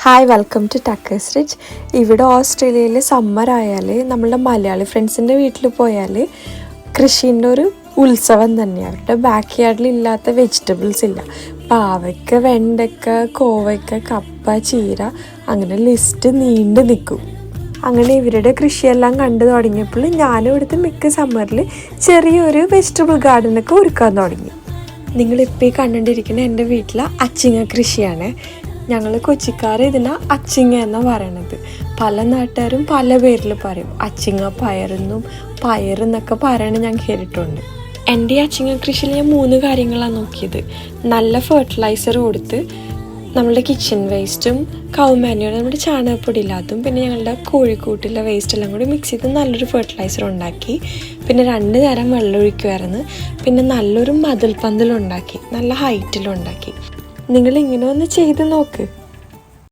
Hi, welcome to ടക്കേഴ്സ് റിച്ച്. ഇവിടെ ഓസ്ട്രേലിയയിൽ സമ്മർ ആയാൽ നമ്മളുടെ മലയാളി ഫ്രണ്ട്സിൻ്റെ വീട്ടിൽ പോയാൽ കൃഷീൻ്റെ ഒരു ഉത്സവം തന്നെയാണ്. അവരുടെ ബാക്ക് യാർഡിൽ ഇല്ലാത്ത വെജിറ്റബിൾസ് ഇല്ല. പാവയ്ക്ക, വെണ്ടയ്ക്ക, കോവയ്ക്ക, കപ്പ, ചീര, അങ്ങനെ ലിസ്റ്റ് നീണ്ടു നിൽക്കും. അങ്ങനെ ഇവരുടെ കൃഷിയെല്ലാം കണ്ടു തുടങ്ങിയപ്പോൾ ഞാനും ഇവിടുത്തെ മിക്ക സമ്മറിൽ ചെറിയൊരു വെജിറ്റബിൾ ഗാർഡനൊക്കെ ഒരുക്കാൻ തുടങ്ങി. നിങ്ങളിപ്പോൾ ഈ കണ്ടുകൊണ്ടിരിക്കുന്ന എൻ്റെ വീട്ടിലെ അച്ചിങ്ങ കൃഷിയാണ്. ഞങ്ങൾ കൊച്ചിക്കാർ ഇതിനെ അച്ചിങ്ങ എന്നാണ് പറയണത്. പല നാട്ടുകാരും പല പേരിൽ പറയും. അച്ചിങ്ങ പയറെന്നും പയറെന്നൊക്കെ പറയണ ഞാൻ കേട്ടിട്ടുണ്ട്. എൻ്റെ ഈ അച്ചിങ്ങ കൃഷിയിൽ ഞാൻ 3 കാര്യങ്ങളാണ് നോക്കിയത്. നല്ല ഫെർട്ടിലൈസർ കൊടുത്ത്, നമ്മളുടെ കിച്ചൺ വേസ്റ്റും കൗ മാന്യൂറും നമ്മുടെ ചാണകപ്പൊടി ഇല്ലാത്തതും പിന്നെ ഞങ്ങളുടെ കോഴിക്കൂട്ടിലെ വേസ്റ്റ് എല്ലാം കൂടി മിക്സ് ചെയ്ത് നല്ലൊരു ഫെർട്ടിലൈസർ ഉണ്ടാക്കി. പിന്നെ 2 നേരം വെള്ളം ഒഴിക്കുമായിരുന്നു. പിന്നെ നല്ലൊരു മതിൽ പന്തലുണ്ടാക്കി, നല്ല ഹൈറ്റിലുണ്ടാക്കി. നിങ്ങളിങ്ങനെ ഒന്ന് ചെയ്ത് നോക്ക്.